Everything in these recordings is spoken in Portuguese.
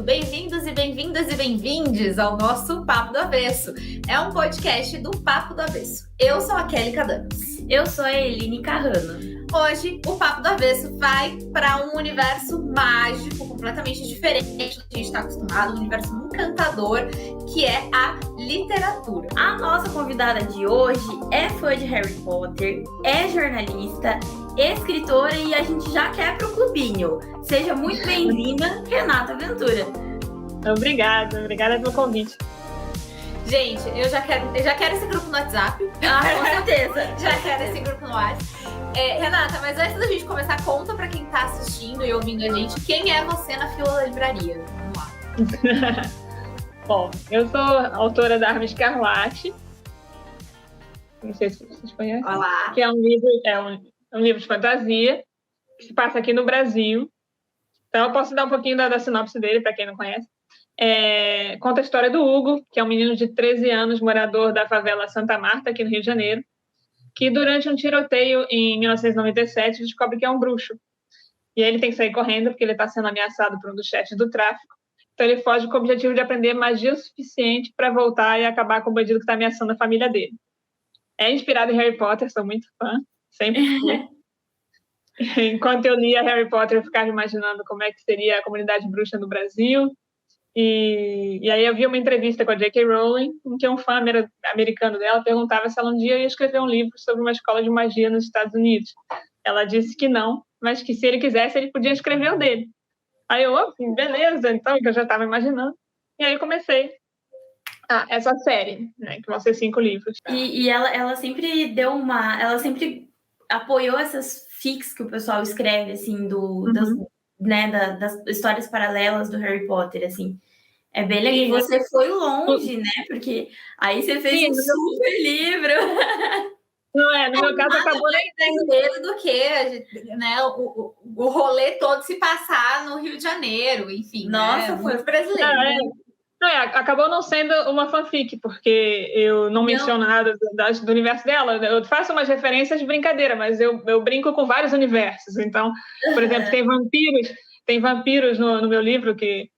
bem-vindos e bem-vindas e bem-vindes ao nosso Papo do Avesso. É um podcast do Papo do Avesso. Eu sou a Kelly Cadamas. Eu sou a Eline Carrano. Hoje, o Papo do Avesso vai para um universo mágico, completamente diferente do que a gente está acostumado, um universo encantador, que é a literatura. A nossa convidada de hoje é fã de Harry Potter, é jornalista, escritora e a gente já quer pro clubinho. Seja muito bem-vinda, Renata Ventura. Obrigada pelo convite. Gente, eu já quero esse grupo no WhatsApp. Com certeza. Já quero esse grupo no WhatsApp. Renata, mas antes da gente começar, conta pra quem tá assistindo e ouvindo a gente, quem é você na fila da livraria? Vamos lá. Bom, eu sou autora da Arma Escarlate. Não sei se vocês conhecem. Olá. Que é um livro de fantasia que se passa aqui no Brasil. Então eu posso dar um pouquinho da sinopse dele para quem não conhece. Conta a história do Hugo, que é um menino de 13 anos, morador da favela Santa Marta, aqui no Rio de Janeiro, que durante um tiroteio em 1997 descobre que é um bruxo. E aí ele tem que sair correndo porque ele está sendo ameaçado por um dos chefes do tráfico. Então ele foge com o objetivo de aprender magia o suficiente para voltar e acabar com o bandido que está ameaçando a família dele. É inspirado em Harry Potter, sou muito fã, sempre fui. Enquanto eu lia Harry Potter, eu ficava imaginando como é que seria a comunidade bruxa no Brasil. E aí eu vi uma entrevista com a J.K. Rowling, em que um fã americano dela perguntava se ela um dia ia escrever um livro sobre uma escola de magia nos Estados Unidos. Ela disse que não, mas que se ele quisesse, ele podia escrever o dele. Aí eu, beleza, então, que eu já estava imaginando. E aí eu comecei essa série, né, que vão ser 5 livros. E ela sempre deu ela sempre apoiou essas fics que o pessoal escreve, assim, das histórias paralelas do Harry Potter, assim. É bem legal. E você foi longe, né? Porque aí você fez um super livro. Não é, no meu caso acabou nem brasileiro do que, né? O rolê todo se passar no Rio de Janeiro, enfim. Nossa, né? foi brasileiro. Acabou não sendo uma fanfic, porque eu não menciono nada do universo dela. Eu faço umas referências de brincadeira, mas eu brinco com vários universos. Então, por exemplo, tem vampiros no meu livro que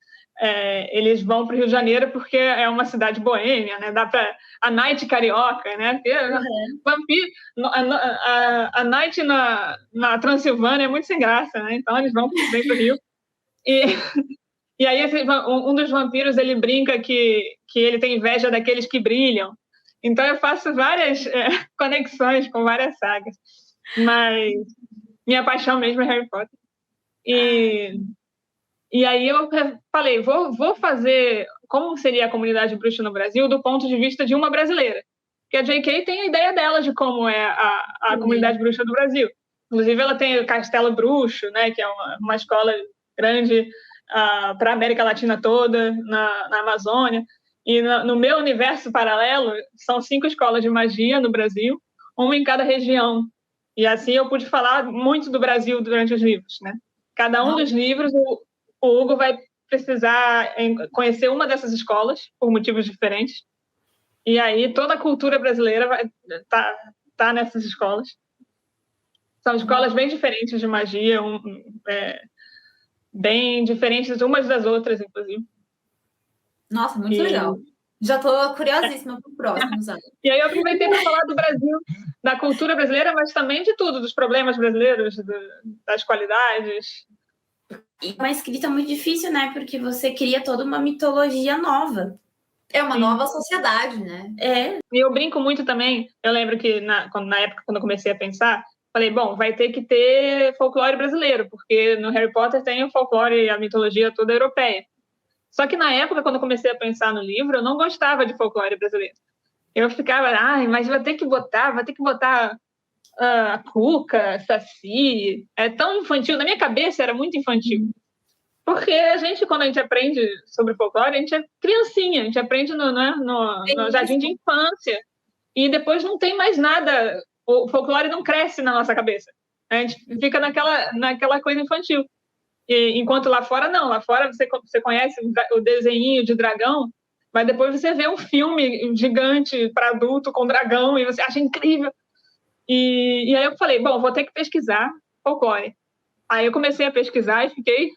eles vão para o Rio de Janeiro porque é uma cidade boêmia, né? Dá para a Night carioca, né? Vampiro, a Night na Transilvânia é muito sem graça, né? Então eles vem para o Rio e aí um dos vampiros ele brinca que ele tem inveja daqueles que brilham. Então eu faço várias conexões com várias sagas, mas minha paixão mesmo é Harry Potter. E aí eu falei, vou fazer como seria a comunidade bruxa no Brasil do ponto de vista de uma brasileira. Porque a J.K. tem a ideia dela de como é a comunidade bruxa do Brasil. Inclusive, ela tem o Castelo Bruxo, né, que é uma escola grande para a América Latina toda, na Amazônia. E no meu universo paralelo, são 5 escolas de magia no Brasil, uma em cada região. E assim eu pude falar muito do Brasil durante os livros, né? Cada um dos livros, o Hugo vai precisar conhecer uma dessas escolas, por motivos diferentes. E aí toda a cultura brasileira vai tá nessas escolas. São escolas bem diferentes de magia, bem diferentes umas das outras, inclusive. Nossa, muito legal. Já estou curiosíssima para o próximo, sabe? E aí eu aproveitei para falar do Brasil, da cultura brasileira, mas também de tudo, dos problemas brasileiros, das qualidades. E uma escrita muito difícil, né? Porque você cria toda uma mitologia nova. É uma nova sociedade, né? E eu brinco muito também. Eu lembro que na época, quando eu comecei a pensar, falei, bom, vai ter que ter folclore brasileiro, porque no Harry Potter tem o folclore e a mitologia toda europeia. Só que na época, quando eu comecei a pensar no livro, eu não gostava de folclore brasileiro. Eu ficava, mas vai ter que botar a Cuca, Saci, é tão infantil. Na minha cabeça era muito infantil. Porque quando a gente aprende sobre folclore, a gente é criancinha, a gente aprende no jardim de infância. E depois não tem mais nada, o folclore não cresce na nossa cabeça. A gente fica naquela coisa infantil. E, enquanto lá fora, não. Lá fora você conhece o desenho de dragão, mas depois você vê um filme gigante para adulto com dragão e você acha incrível. E aí eu falei, bom, vou ter que pesquisar folclore. Aí eu comecei a pesquisar e fiquei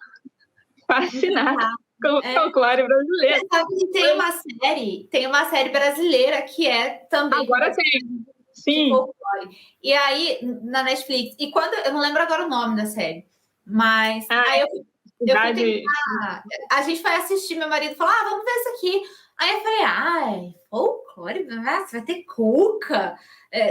fascinada. folclore brasileiro. Você sabe que tem uma série brasileira que é também Agora tem. de Sim. folclore. E aí, na Netflix, e quando eu não lembro agora o nome da série, mas aí eu fui tentar, a gente foi assistir, meu marido falou: vamos ver isso aqui. Aí eu falei: ai, folclore, você vai ter cuca,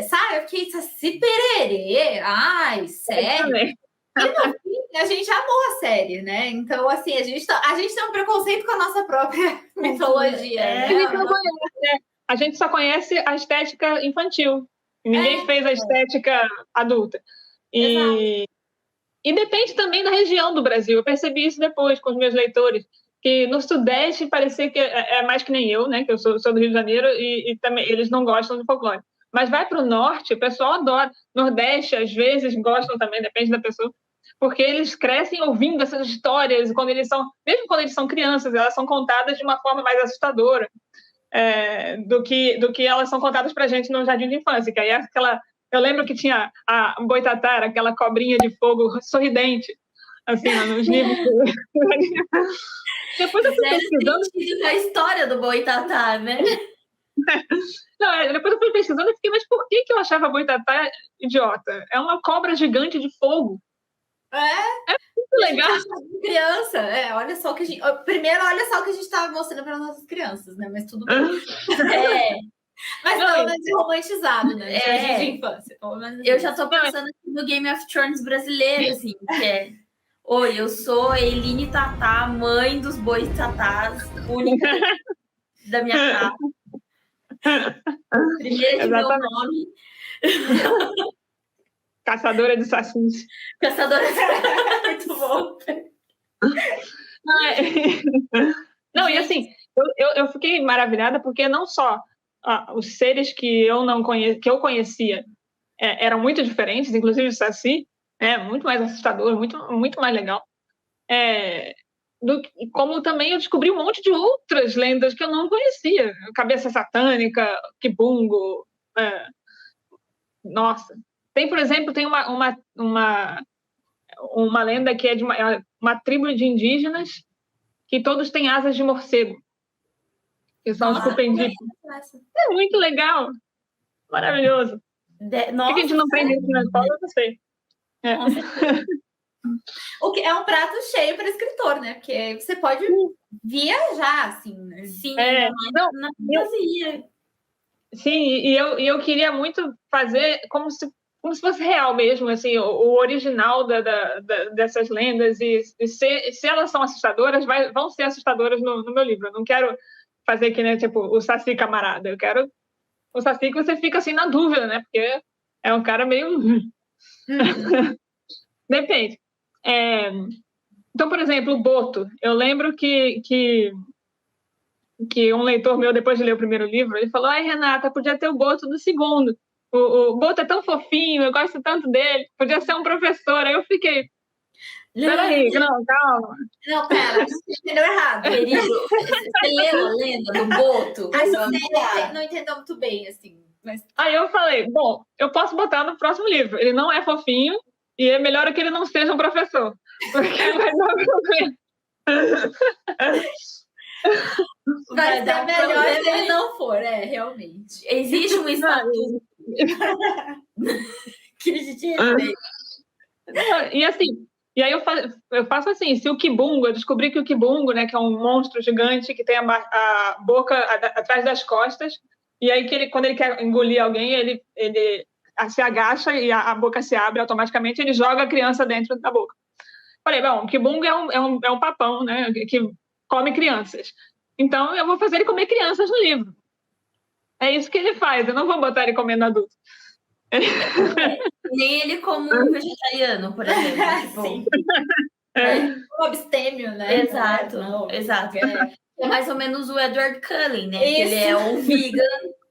sabe? Eu fiquei Saci Pererê, ai, sério. E no fim, a gente amou a série, né? Então, assim, a gente tem um preconceito com a nossa própria mitologia. A gente só conhece a estética infantil. Ninguém fez a estética adulta. E depende também da região do Brasil. Eu percebi isso depois com os meus leitores, que no Sudeste parecia que é mais que nem eu, né? Que eu sou do Rio de Janeiro e também eles não gostam de folclore. Mas vai para o Norte, o pessoal adora. Nordeste, às vezes, gostam também, depende da pessoa. Porque eles crescem ouvindo essas histórias, mesmo quando eles são crianças, elas são contadas de uma forma mais assustadora do que elas são contadas para a gente no jardim de infância. Que aí eu lembro que tinha a Boitatá, aquela cobrinha de fogo sorridente, assim, nos livros. Depois eu fui pesquisando a história do Boitatá, né? Não, depois eu fui pesquisando e fiquei, mas por que eu achava a Boitatá idiota? É uma cobra gigante de fogo. É muito legal. Criança, olha só o que a gente. Primeiro, olha só o que a gente estava mostrando para nossas crianças, né? Mas tudo bem. Mas pelo menos romantizado, né? De infância. Eu já tô pensando no Game of Thrones brasileiro, assim, que é: oi, eu sou Eline Tatá, mãe dos bois tatás, única da minha casa. Primeira de meu nome. Caçadora de sacis. Caçadora de sacis. Muito bom. Não, e assim, eu fiquei maravilhada porque não só os seres que eu conhecia eram muito diferentes, inclusive o saci, muito mais assustador, muito, muito mais legal. Como também eu descobri um monte de outras lendas que eu não conhecia. Cabeça satânica, Kibungo. Nossa. Tem, por exemplo, uma lenda que é de uma tribo de indígenas que todos têm asas de morcego. Que são os cupendicos. É muito legal. Maravilhoso. Por que a gente não aprende isso na escola? Eu não sei. O que é um prato cheio para escritor, né? Porque você pode viajar, assim, né? Sim, na fantasia. Sim, e eu queria muito fazer como se fosse real mesmo, assim, o original dessas lendas, e se elas são assustadoras, vão ser assustadoras no meu livro. Eu não quero fazer que, né, tipo, o Saci camarada. Eu quero o Saci que você fica assim na dúvida, né? Porque é um cara meio... Depende. Então, por exemplo, o Boto. Eu lembro que um leitor meu, depois de ler o primeiro livro, ele falou: ai, Renata, podia ter o Boto do segundo. O Boto é tão fofinho, eu gosto tanto dele. Podia ser um professor. Aí eu fiquei... Peraí, não, calma. Não, pera, você entendeu errado. Querido, você leu a lenda do Boto? Não entendeu muito bem, assim. Mas... Aí eu falei, bom, eu posso botar no próximo livro. Ele não é fofinho e é melhor que ele não seja um professor. Porque vai dar problema. Vai ser melhor se ele não for, realmente. Existe um estatuto que a gente respeita. E assim, e aí eu faço assim, se o Kibungo, eu descobri que o Kibungo, né, que é um monstro gigante que tem a boca atrás das costas, e aí quando ele quer engolir alguém, ele se agacha e a boca se abre automaticamente, ele joga a criança dentro da boca. Falei, bom, o Kibungo é um papão, né, que come crianças. Então eu vou fazer ele comer crianças no livro. É isso que ele faz, eu não vou botar ele comendo adulto. Nem ele como um vegetariano, por exemplo. Sim. Um abstêmio, né? Exato. É mais ou menos o Edward Cullen, né? Que ele é um vegan.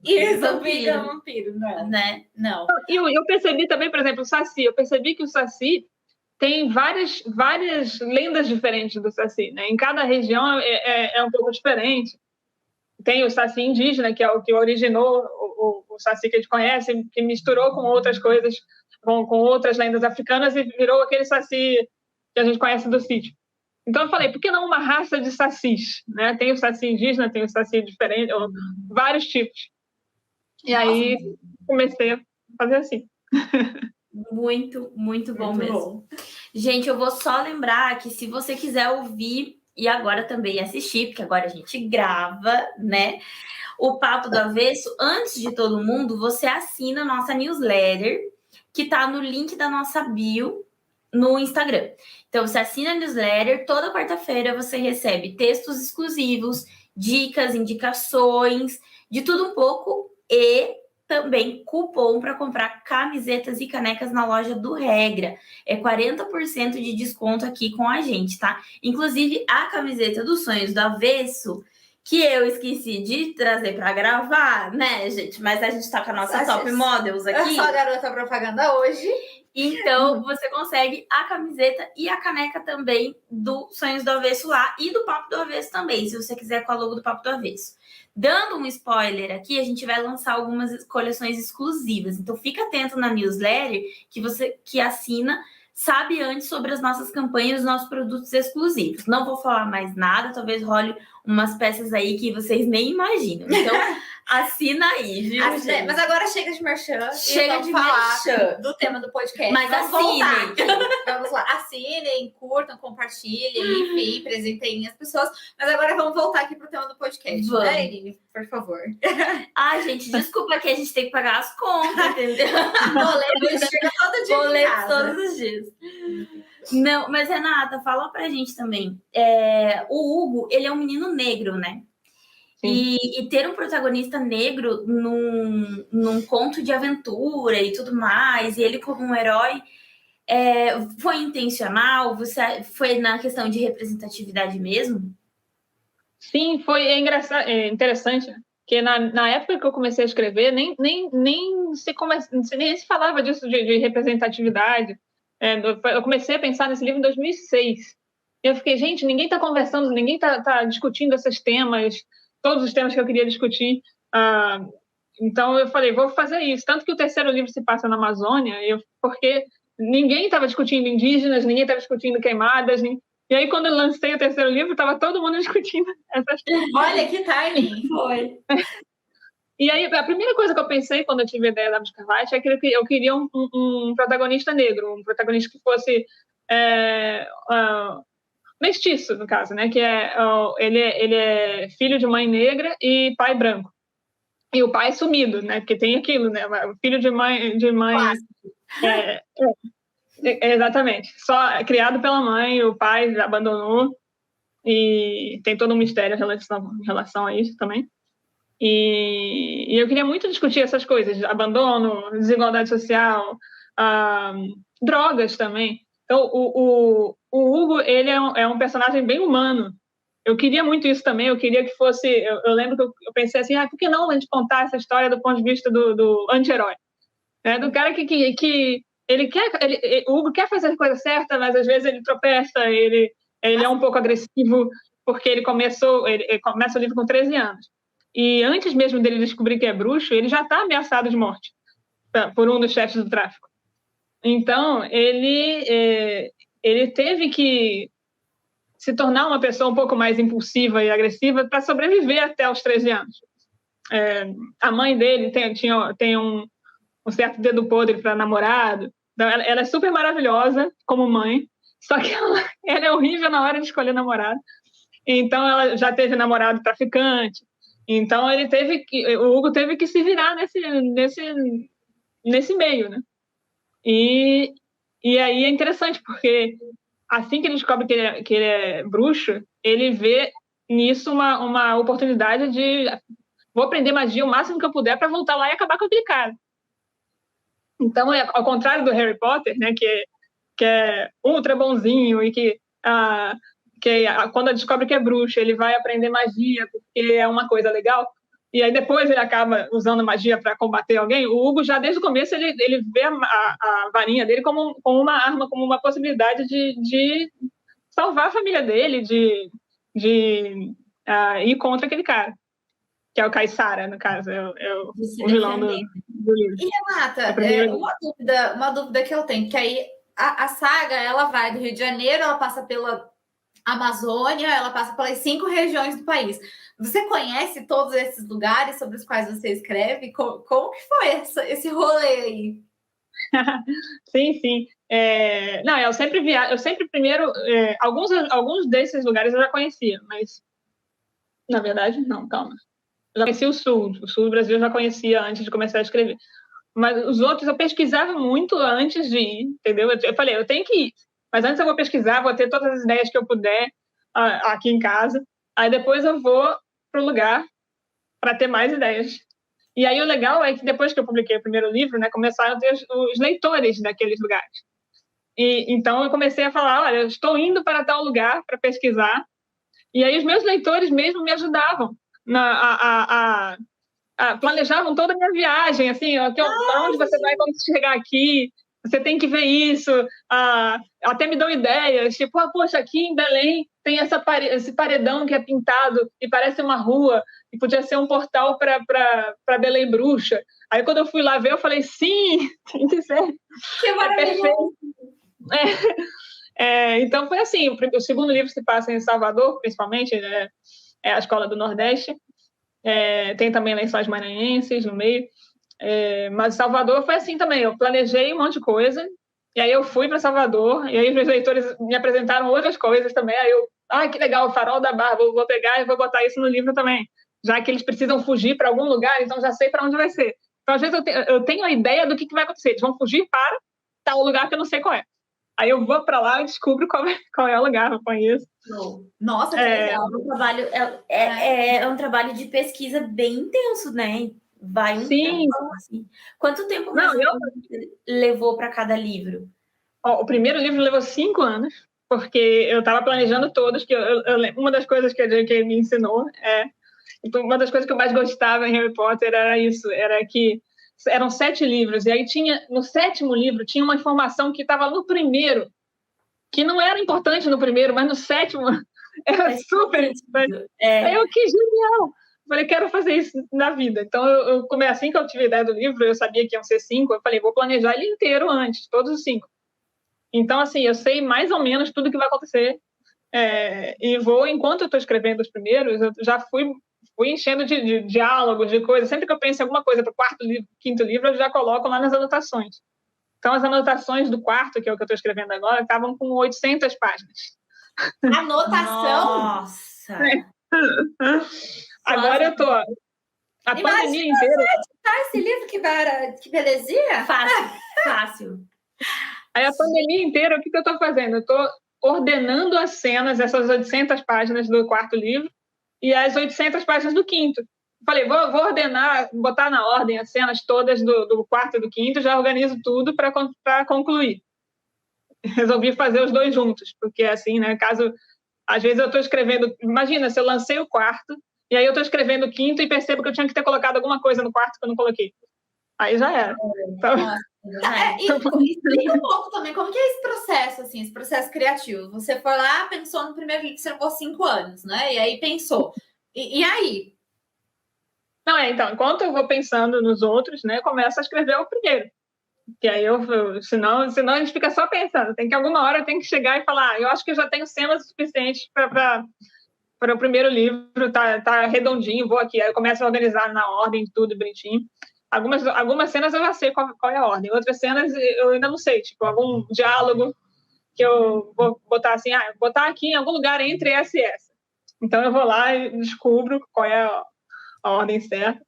Um vegan vampiro, não. Né? Não. E eu percebi também, por exemplo, o Saci. Eu percebi que o Saci tem várias lendas diferentes do Saci, né? Em cada região é um pouco diferente. Tem o Saci indígena, que é o que originou o Saci que a gente conhece, que misturou com outras coisas, com outras lendas africanas e virou aquele Saci que a gente conhece do sítio. Então eu falei, por que não uma raça de sacis? Né? Tem o saci indígena, tem o saci diferente, vários tipos. E aí comecei a fazer assim. Muito, muito bom mesmo. Gente, eu vou só lembrar que se você quiser ouvir e agora também assistir, porque agora a gente grava, né? O Papo do Avesso, antes de todo mundo, você assina a nossa newsletter, que tá no link da nossa bio no Instagram. Então, você assina a newsletter, toda quarta-feira você recebe textos exclusivos, dicas, indicações, de tudo um pouco e também cupom para comprar camisetas e canecas na loja do Regra. É 40% de desconto aqui com a gente, tá? Inclusive, a camiseta dos Sonhos do Avesso, que eu esqueci de trazer para gravar, né, gente? Mas a gente tá com a nossa top models aqui. Eu sou a garota propaganda hoje. Então, você consegue a camiseta e a caneca também do Sonhos do Avesso lá e do Papo do Avesso também, se você quiser com a logo do Papo do Avesso. Dando um spoiler aqui, a gente vai lançar algumas coleções exclusivas. Então, fica atento na newsletter que você que assina sabe antes sobre as nossas campanhas, os nossos produtos exclusivos. Não vou falar mais nada, talvez role umas peças aí que vocês nem imaginam. Então, assina aí, viu, gente? Mas agora chega de merchan. Chega de falar merchan do tema do podcast. Mas assinem. Vamos lá. Assinem, curtam, compartilhem, enfim, presenteiem as pessoas. Mas agora vamos voltar aqui pro tema do podcast. Vamos. Né, Irine? Por favor. Ai, gente, desculpa que a gente tem que pagar as contas, entendeu? Boleto chega todo dia. Boleto todos os dias. Não, mas Renata, fala pra gente também. O Hugo, ele é um menino negro, né? E ter um protagonista negro num conto de aventura e tudo mais, e ele como um herói, foi intencional? Foi na questão de representatividade mesmo? Sim, foi interessante, porque na época que eu comecei a escrever, nem se falava disso de representatividade. Eu comecei a pensar nesse livro em 2006. E eu fiquei, gente, ninguém está conversando, ninguém está discutindo esses temas, todos os temas que eu queria discutir. Então eu falei, vou fazer isso. Tanto que o terceiro livro se passa na Amazônia, porque ninguém estava discutindo indígenas, ninguém estava discutindo queimadas. E aí, quando eu lancei o terceiro livro, estava todo mundo discutindo essas coisas. Olha que timing! Foi. E aí, a primeira coisa que eu pensei quando eu tive a ideia da Busca Light é que eu queria um protagonista negro, um protagonista que fosse mestiço, no caso, né? Que ele é filho de mãe negra e pai branco. E o pai sumido, né? Porque tem aquilo, né? O filho de mãe exatamente. Só criado pela mãe, o pai abandonou. E tem todo um mistério em relação a isso também. E eu queria muito discutir essas coisas, abandono, desigualdade social, drogas também. Então, o Hugo, ele é um personagem bem humano. Eu queria muito isso também, eu queria que fosse... Eu lembro que eu pensei assim, por que não a gente contar essa história do ponto de vista do anti-herói? Né? Do cara que o Hugo quer fazer a coisa certa, mas às vezes ele tropeça, ele é um pouco agressivo, porque ele começa o livro com 13 anos. E antes mesmo dele descobrir que é bruxo, ele já está ameaçado de morte por um dos chefes do tráfico. Então, ele teve que se tornar uma pessoa um pouco mais impulsiva e agressiva para sobreviver até os 13 anos. A mãe dele tem um certo dedo podre para namorado. Então, ela é super maravilhosa como mãe, só que ela é horrível na hora de escolher namorado. Então, ela já teve namorado traficante. Então, o Hugo teve que se virar nesse meio, né? E aí é interessante, porque assim que ele descobre que ele é bruxo, ele vê nisso uma oportunidade de vou aprender magia o máximo que eu puder para voltar lá e acabar com aquele cara. Então, ao contrário do Harry Potter, né, que é ultra bonzinho e que quando descobre que é bruxo, ele vai aprender magia porque é uma coisa legal, e aí depois ele acaba usando magia para combater alguém. O Hugo, já desde o começo, ele vê a varinha dele como uma arma, como uma possibilidade de salvar a família dele, de ir contra aquele cara, que é o Caissara, no caso, é o vilão do livro. E, Renata, uma dúvida que eu tenho, que aí a saga, ela vai do Rio de Janeiro, ela passa pela Amazônia, ela passa pelas 5 regiões do país. Você conhece todos esses lugares sobre os quais você escreve? Como que foi esse rolê aí? Sim. Não, eu sempre primeiro, alguns desses lugares eu já conhecia, mas na verdade, não, calma. Eu já conhecia o sul do Brasil eu já conhecia antes de começar a escrever. Mas os outros eu pesquisava muito antes de ir, entendeu? Eu falei, eu tenho que ir. Mas antes eu vou pesquisar, vou ter todas as ideias que eu puder aqui em casa. Aí depois eu vou para o lugar para ter mais ideias. E aí o legal é que depois que eu publiquei o primeiro livro, né, começaram a ter os leitores daqueles lugares. E então eu comecei a falar, olha, eu estou indo para tal lugar para pesquisar. E aí os meus leitores mesmo me ajudavam planejavam toda a minha viagem, assim, para onde você vai quando você chegar aqui, você tem que ver isso, até me dão ideias, tipo, poxa, aqui em Belém tem esse paredão que é pintado e parece uma rua, e podia ser um portal para Belém Bruxa. Aí quando eu fui lá ver, eu falei, sim, tem que ser. Que maravilhoso! Então foi assim, o segundo livro se passa em Salvador, principalmente, né, é a Escola do Nordeste, tem também Lençóis Maranhenses no meio, mas Salvador foi assim também, eu planejei um monte de coisa, e aí eu fui para Salvador, e aí os meus leitores me apresentaram outras coisas também, aí eu, que legal, o Farol da Barra, vou pegar e vou botar isso no livro também, já que eles precisam fugir para algum lugar, então já sei para onde vai ser. Então, às vezes, eu tenho a ideia do que vai acontecer, eles vão fugir para tal lugar que eu não sei qual é. Aí eu vou para lá e descubro qual é o lugar, eu conheço. Nossa, que legal. É um trabalho de pesquisa bem intenso, né? Vai um tempo, assim. Quanto tempo levou para cada livro? O primeiro livro levou 5 anos, porque eu estava planejando todos, que uma das coisas que a J.K. me ensinou uma das coisas que eu mais gostava em Harry Potter era isso, era que eram 7 livros, e aí no 7º livro tinha uma informação que estava no primeiro, que não era importante no primeiro, mas no 7º era super importante. Aí eu, que genial! Falei, quero fazer isso na vida. Então, assim que eu tive a ideia do livro, eu sabia que iam ser 5, eu falei, vou planejar ele inteiro antes, todos os 5. Então, assim, eu sei mais ou menos tudo que vai acontecer, e enquanto eu estou escrevendo os primeiros, eu já fui enchendo de diálogos, de coisas. Sempre que eu penso em alguma coisa para o 4º livro, 5º livro, eu já coloco lá nas anotações. Então, as anotações do 4º, que é o que eu estou escrevendo agora, estavam com 800 páginas. Anotação? Nossa! Agora eu estou... A pandemia inteira... Esse livro, que belezinha! Fácil. Aí, a pandemia inteira, o que eu estou fazendo? Eu estou ordenando as cenas, essas 800 páginas do 4º livro, e as 800 páginas do 5º. Falei, vou ordenar, botar na ordem as cenas todas do 4º e do 5º, já organizo tudo para concluir. Resolvi fazer os 2 juntos, porque assim, né, caso... Às vezes eu estou escrevendo... Imagina, se eu lancei o 4º, e aí eu estou escrevendo o 5º e percebo que eu tinha que ter colocado alguma coisa no 4º que eu não coloquei. Aí já era. Então... Explica um pouco também como que é esse processo, assim, esse processo criativo. Você foi lá, pensou no primeiro livro, você levou 5 anos, né? E aí pensou. E aí? Não, então, enquanto eu vou pensando nos outros, né, eu começo a escrever o primeiro. Que aí senão a gente fica só pensando. Tem que alguma hora tem que chegar e falar, eu acho que eu já tenho cenas suficientes para o primeiro livro, tá redondinho, vou aqui. Aí eu começo a organizar na ordem, tudo bonitinho. Algumas cenas eu já sei qual é a ordem, outras cenas eu ainda não sei, tipo, algum diálogo que eu vou botar assim, botar aqui em algum lugar entre essa e essa. Então eu vou lá e descubro qual é a ordem certa.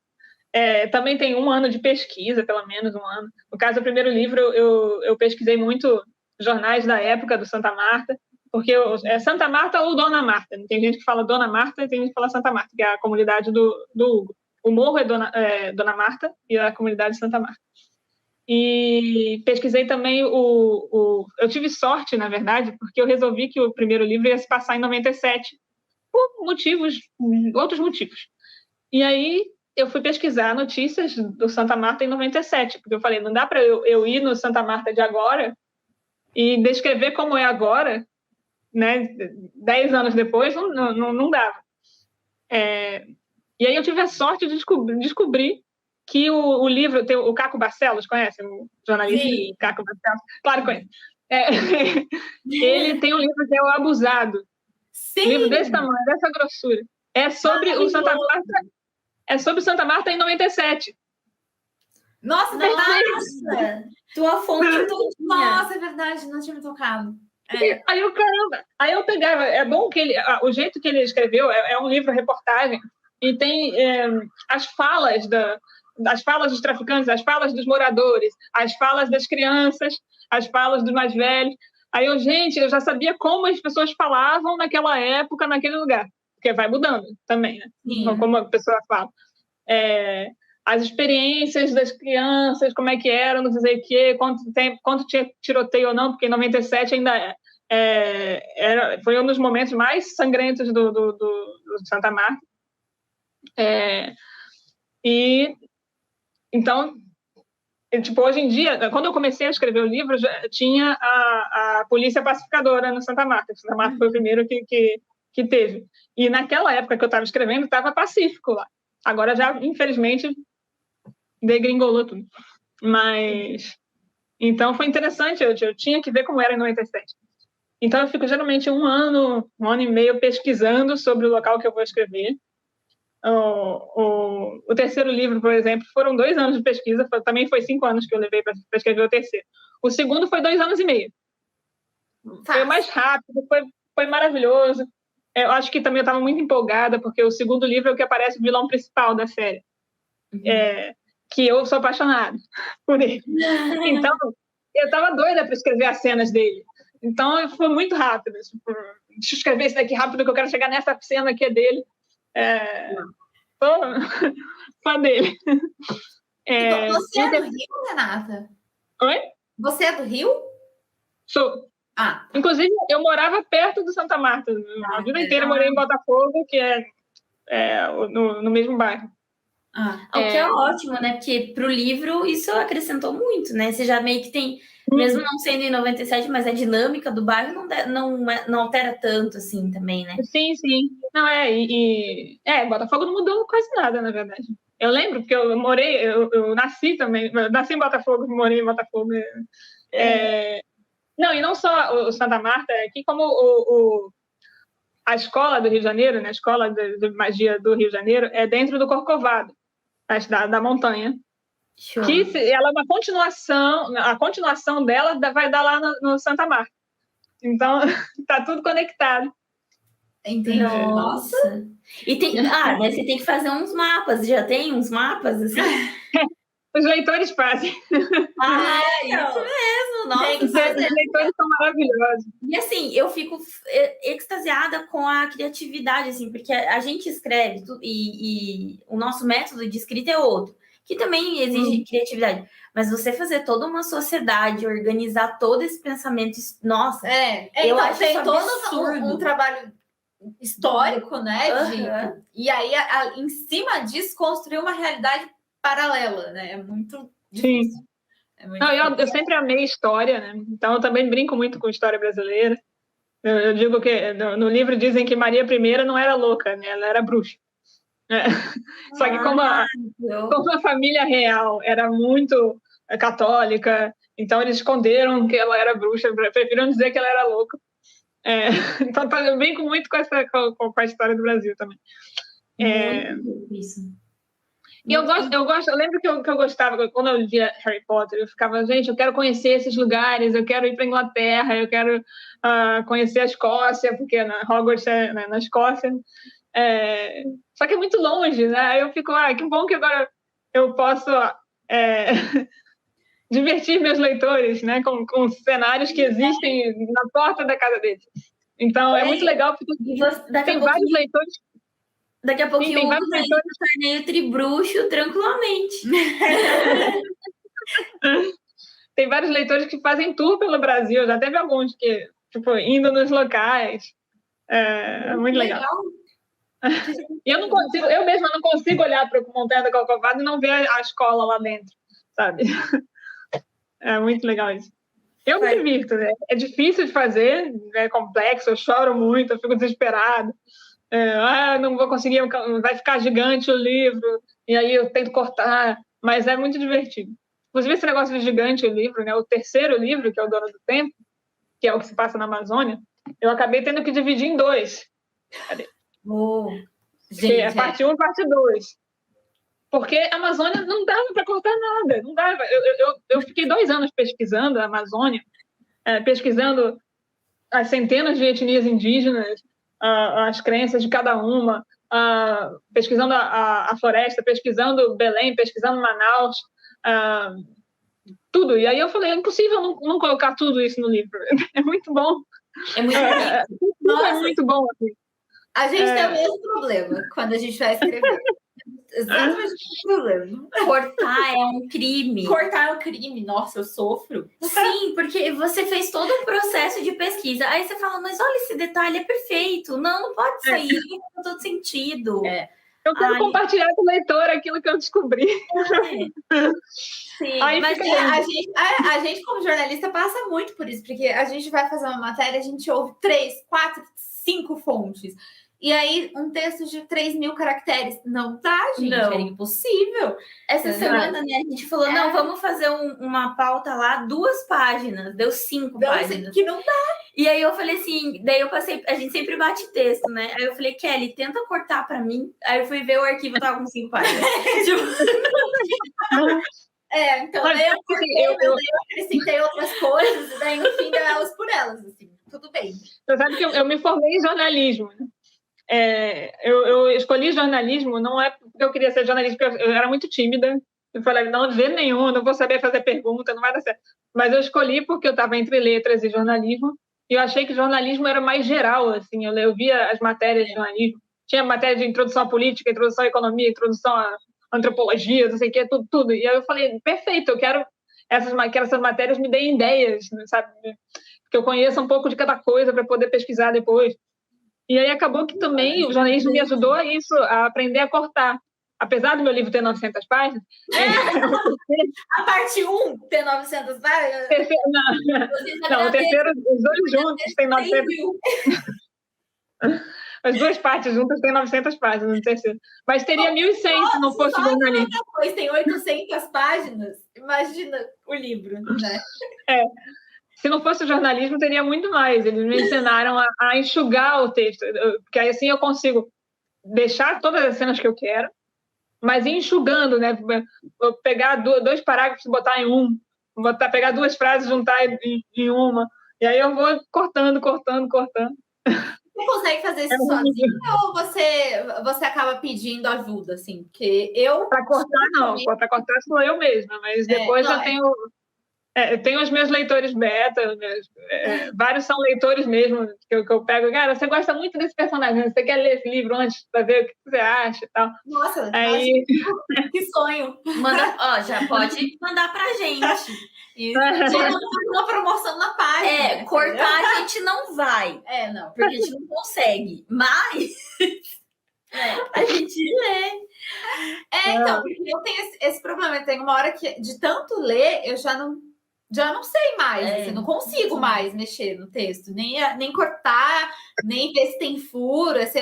Também tem 1 ano de pesquisa, pelo menos 1 ano. No caso do primeiro livro, eu pesquisei muito jornais da época do Santa Marta, porque é Santa Marta ou Dona Marta. Tem gente que fala Dona Marta e tem gente que fala Santa Marta, que é a comunidade do Hugo. O morro é Dona Marta e a comunidade Santa Marta. E pesquisei também eu tive sorte, na verdade, porque eu resolvi que o primeiro livro ia se passar em 97, por outros motivos. E aí eu fui pesquisar notícias do Santa Marta em 97, porque eu falei, não dá para eu ir no Santa Marta de agora e descrever como é agora, né? 10 anos depois, não dava. E aí eu tive a sorte de descobrir que o livro, o Caco Barcelos, conhece o jornalista? Sim. Caco Barcelos? Claro que conhece. Ele tem um livro que é O Abusado. Sim! Um livro desse tamanho, dessa grossura. É sobre o Santa Marta. É sobre Santa Marta em 97. Nossa, Nossa! Tua fonte todinha. Nossa, é verdade, não tinha me tocado. Aí eu, caramba, aí eu pegava. É bom que o jeito que ele escreveu é um livro-reportagem e tem as falas dos traficantes, as falas dos moradores, as falas das crianças, as falas dos mais velhos. Aí eu já sabia como as pessoas falavam naquela época, naquele lugar, porque vai mudando também, né? Sim. Como a pessoa fala. As experiências das crianças, como é que era, não sei o quê, quanto tinha tiroteio ou não, porque em 97 ainda foi um dos momentos mais sangrentos do Santa Marta. E então, tipo, hoje em dia, quando eu comecei a escrever o livro, já tinha a polícia pacificadora no Santa Marta. Santa Marta foi o primeiro que teve. E naquela época que eu estava escrevendo, estava pacífico lá. Agora já, infelizmente, degringolou tudo. Mas então foi interessante, eu tinha que ver como era em 97. Então eu fico geralmente um ano e meio pesquisando sobre o local que eu vou escrever. O terceiro livro, por exemplo, foram 2 anos de pesquisa, também foi 5 anos que eu levei para escrever o terceiro. O segundo foi 2 anos e meio. Foi mais rápido, foi maravilhoso. Eu acho que também eu estava muito empolgada, porque o segundo livro é o que aparece o vilão principal da série. Que eu sou apaixonada por ele. Então, eu estava doida para escrever as cenas dele. Então, foi muito rápido. Tipo, deixa eu escrever isso daqui rápido, que eu quero chegar nessa cena que é dele. Sou fã dele. Você é do Rio, Renata? Oi? Você é do Rio? Sou. Inclusive, eu morava perto do Santa Marta. A vida inteira eu morei em Botafogo, que é no mesmo bairro. O que é ótimo, né? Porque pro livro isso acrescentou muito, né? Você já meio que tem, mesmo não sendo em 97, mas a dinâmica do bairro não altera tanto assim também, né? Sim. Não, Botafogo não mudou quase nada, na verdade. Eu lembro, porque eu nasci também, eu nasci em Botafogo, morei em Botafogo. Não, e não só o Santa Marta, aqui como a escola do Rio de Janeiro, né? A escola de magia do Rio de Janeiro é dentro do Corcovado, da montanha. Show. Que ela é uma continuação, a continuação dela vai dar lá no Santa Marta. Então, tá tudo conectado. Entendi. Nossa. E mas você tem que fazer uns mapas. Já tem uns mapas assim? Os leitores fazem. Isso mesmo. Nossa, os leitores são maravilhosos. E assim, eu fico extasiada com a criatividade, assim, porque a gente escreve e o nosso método de escrita é outro, que também exige criatividade. Mas você fazer toda uma sociedade, organizar todo esse pensamento, nossa, eu então, acho tem isso todo um trabalho histórico, né? E aí, em cima disso, construir uma realidade paralela, né? É muito difícil. Sim. Eu sempre amei história, né? Então eu também brinco muito com história brasileira. Eu digo que no livro dizem que Maria I não era louca, né? Ela era bruxa. Só que como a família real era muito católica, então eles esconderam que ela era bruxa, preferiram dizer que ela era louca. Então eu brinco muito com a história do Brasil também. Isso. E eu lembro que eu gostava, quando eu via Harry Potter, eu ficava, gente, eu quero conhecer esses lugares, eu quero ir para a Inglaterra, eu quero conhecer a Escócia, porque Hogwarts é na Escócia. Só que é muito longe, né? Aí eu fico, que bom que agora eu posso divertir meus leitores, né? Com cenários que existem na porta da casa deles. Então, é muito legal, porque tem vários leitores. Daqui a pouquinho o Hugo tá indo no torneio tribruxo tranquilamente. Tem vários leitores que fazem tour pelo Brasil. Já teve alguns que, tipo, indo nos locais. É muito legal. E eu mesma não consigo olhar para o Montanha do Corcovado e não ver a escola lá dentro, sabe? É muito legal isso. Eu me divirto, né? É difícil de fazer, é complexo, eu choro muito, eu fico desesperada. Não vou conseguir, vai ficar gigante o livro, e aí eu tento cortar, mas é muito divertido. Inclusive, esse negócio de gigante o livro, né? O terceiro livro, que é o Dono do Tempo, que é o que se passa na Amazônia, eu acabei tendo que dividir em 2. Gente, é parte 1 e parte 2. Porque a Amazônia não dava para cortar nada, não dava. Eu fiquei 2 anos pesquisando a Amazônia, pesquisando as centenas de etnias indígenas, as crenças de cada uma, pesquisando a floresta, pesquisando Belém, pesquisando Manaus, tudo. E aí eu falei, é impossível não colocar tudo isso no livro. É muito bom. É muito bonito. É muito bom. Assim. A gente tem o mesmo problema quando a gente vai escrever. Exatamente o problema. Cortar é um crime. Cortar é um crime. Nossa, eu sofro. Sim, porque você fez todo um processo de pesquisa. Aí você fala, mas olha, esse detalhe é perfeito. Não pode sair. Não faz todo sentido. Eu quero compartilhar com o leitor aquilo que eu descobri. Sim, mas a gente, como jornalista, passa muito por isso. Porque a gente vai fazer uma matéria, a gente ouve 3, 4, 5 fontes. E aí, um texto de 3.000 caracteres. Não dá, gente. Não. É impossível. Essa semana, né, a gente falou, não, vamos fazer uma pauta lá, 2 páginas. Deu 5 páginas. Que não dá. E aí eu falei assim, daí eu passei, a gente sempre bate texto, né? Aí eu falei, Kelly, tenta cortar pra mim. Aí eu fui ver o arquivo, tava com 5 páginas. Então daí eu cortei, eu acrescentei outras coisas, e daí no fim deu elas por elas, assim. Tudo bem. Você sabe que eu me formei em jornalismo, né? Eu escolhi jornalismo, não é porque eu queria ser jornalista, porque eu era muito tímida. Eu falei, não, de jeito nenhum, não vou saber fazer pergunta, não vai dar certo. Mas eu escolhi porque eu estava entre letras e jornalismo, e eu achei que jornalismo era mais geral, assim, eu via as matérias de jornalismo, tinha matéria de introdução à política, introdução à economia, introdução à antropologia, não sei o que, tudo. E aí eu falei, perfeito, eu quero que essas matérias me deem ideias, sabe? Que eu conheça um pouco de cada coisa para poder pesquisar depois. E aí acabou que também o jornalismo me ajudou a isso, a aprender a cortar. Apesar do meu livro ter 900 páginas... A parte 1 ter 900 páginas? Não, o terceiro, os 2 juntos tem 900... As 2 partes juntas têm 900 páginas no terceiro. Mas teria 1.100 se não fosse jornalismo. Depois tem 800 páginas. Imagina o livro, né? Se não fosse o jornalismo, teria muito mais. Eles me ensinaram a enxugar o texto, porque aí assim eu consigo deixar todas as cenas que eu quero, mas ir enxugando, né? Vou pegar 2 parágrafos e botar em um, pegar 2 frases e juntar em uma, e aí eu vou cortando. Você consegue fazer isso sozinho ou você acaba pedindo ajuda, assim? Porque Para cortar, não. Para cortar sou eu mesma, mas depois eu tenho os meus leitores beta, vários são leitores mesmo, que eu pego. Cara, você gosta muito desse personagem, você quer ler esse livro antes para ver o que você acha e tal. Nossa, aí... que sonho. Já pode mandar pra gente. Uma promoção na página. Cortar a gente não vai. Não. Porque a gente não consegue. Mas a gente lê. Então, porque eu tenho esse problema. Eu tenho uma hora que, de tanto ler, eu já não sei mais, assim, não consigo mais mexer no texto, nem cortar, nem ver se tem furo. Assim,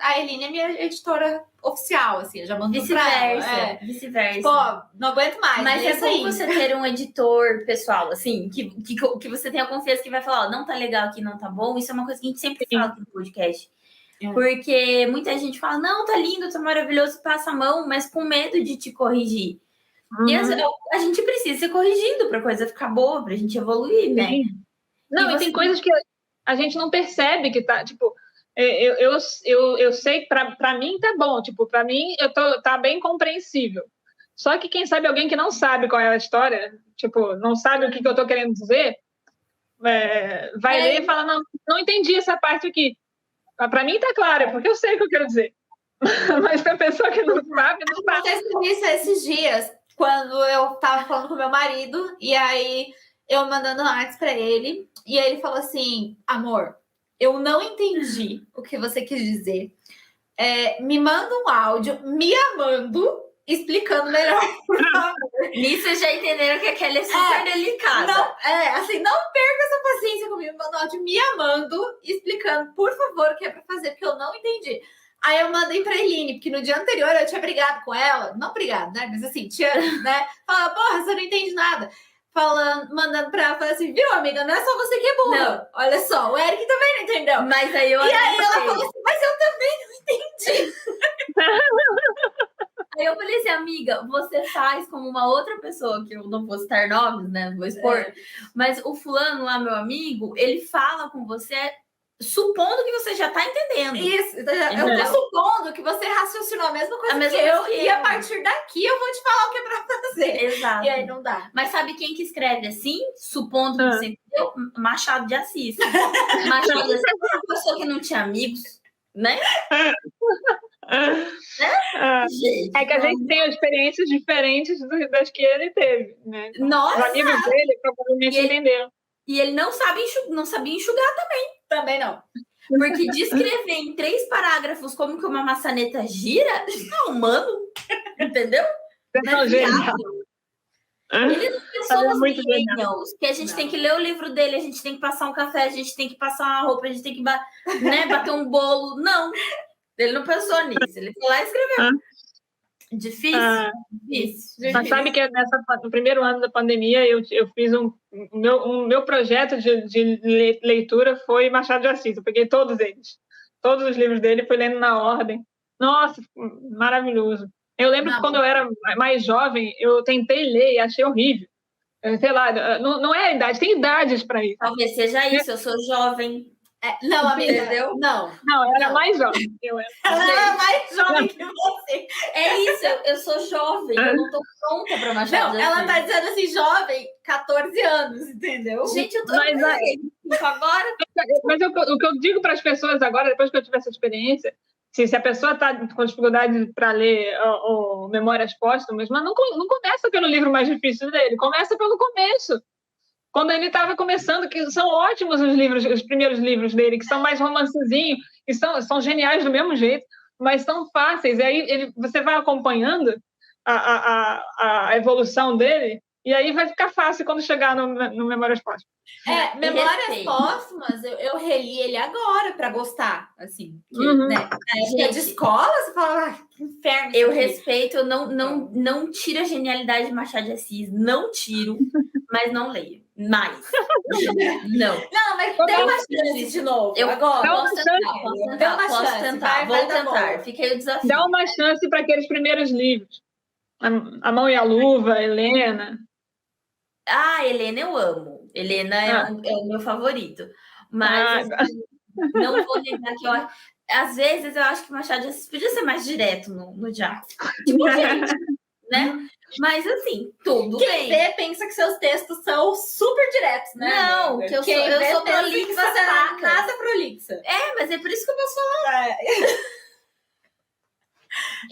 a Eline é minha editora oficial, assim, eu já mando pra ela. Vice-versa. Pô, não aguento mais. Mas é bom você ter um editor pessoal, assim, que você tenha confiança que vai falar, não tá legal aqui, não tá bom. Isso é uma coisa que a gente sempre fala aqui no podcast. Porque muita gente fala, não, tá lindo, tá maravilhoso, passa a mão, mas com medo de te corrigir. E a gente precisa ser corrigindo pra coisa ficar boa, pra gente evoluir, né? Não, e tem coisas que a gente não percebe que tá, tipo, eu sei que pra mim tá bom, tipo, pra mim tá bem compreensível. Só que quem sabe alguém que não sabe qual é a história, tipo, não sabe o que eu tô querendo dizer, vai ler e fala, não entendi essa parte aqui. Pra mim tá claro, porque eu sei o que eu quero dizer. Mas pra pessoa que não sabe, não sabe. Aconteceu isso esses dias, quando eu tava falando com meu marido, e aí eu mandando artes pra ele, e aí ele falou assim, amor, eu não entendi o que você quis dizer. Me manda um áudio me amando, explicando melhor, por favor. Nisso já entenderam que aquela é super delicada. Não perca essa paciência comigo, me manda um áudio me amando, explicando, por favor, o que é pra fazer, porque eu não entendi. Aí eu mandei pra Eline, porque no dia anterior eu tinha brigado com ela. Não brigado, né? Mas assim, tinha, né? Fala, porra, você não entende nada. mandando pra ela, falando assim, viu, amiga, não é só você que é burra. Não. Olha só, o Eric também não entendeu. Mas aí ela falou assim, mas eu também não entendi. Aí eu falei assim, amiga, você faz como uma outra pessoa, que eu não vou citar nomes, né, vou expor, mas o fulano lá, meu amigo, ele fala com você supondo que você já tá entendendo. Isso, eu tô supondo que você raciocinou a mesma coisa que eu, e a partir daqui eu vou te falar o que é pra fazer. Exato. E aí não dá. Mas sabe quem que escreve assim, supondo que você entendeu? Machado de Assis. Machado de Assis é uma pessoa que não tinha amigos, né? É que a gente tem experiências diferentes das que ele teve, né? Nossa! Os amigos dele provavelmente entenderam. E ele não sabia enxugar também. Também não. Porque descrever em 3 parágrafos como que uma maçaneta gira, não, humano, entendeu? Não é genial. Eles são pessoas millennials, que a gente tem que ler o livro dele, a gente tem que passar um café, a gente tem que passar uma roupa, a gente tem que bater um bolo. Não, ele não pensou nisso, ele foi lá e escreveu. Difícil. Mas sabe que no primeiro ano da pandemia eu fiz o meu projeto de leitura foi Machado de Assis. Eu peguei todos eles, todos os livros dele, fui lendo na ordem. Nossa, maravilhoso. Eu lembro que quando eu era mais jovem, eu tentei ler e achei horrível. Sei lá, não é a idade, tem idades para isso. Talvez seja isso, eu sou jovem. Não, amiga, entendeu? Não, eu era mais jovem. Ela era mais jovem que você. É isso, eu sou jovem, eu não tô pronta pra Machado de Assis. Ela tá dizendo assim, jovem, 14 anos, entendeu? Gente, eu tô agora. Mas o que eu digo para as pessoas agora, depois que eu tive essa experiência, se a pessoa está com dificuldade para ler Memórias Póstumas, mas não começa pelo livro mais difícil dele, começa pelo começo. Quando ele estava começando, que são ótimos os primeiros livros dele, que são mais romancezinhos, e são geniais do mesmo jeito, mas são fáceis. E aí você vai acompanhando a evolução dele, e aí vai ficar fácil quando chegar no Memórias Póstumas. Memórias Póstumas, eu reli ele agora para gostar, assim. Né? Na época de escola, você fala, que inferno. Eu respeito, eu não tiro a genialidade de Machado de Assis, não tiro, mas não leio. Mais. Não, mas dê uma chance de novo. Eu agora. Posso tentar. Vou tentar. Fiquei o desafio. Dá uma chance para aqueles primeiros livros. A Mão e a Luva, Helena. Helena eu amo. Helena é o meu favorito. Mas não vou negar que às vezes eu acho que Machado de Assis podia ser mais direto no diálogo. Tipo, gente, né? Mas assim, tudo bem. Quem vê pensa que seus textos são super diretos, né? Não, que eu sou prolixa, você é nada prolixa. Mas é por isso que eu posso falar.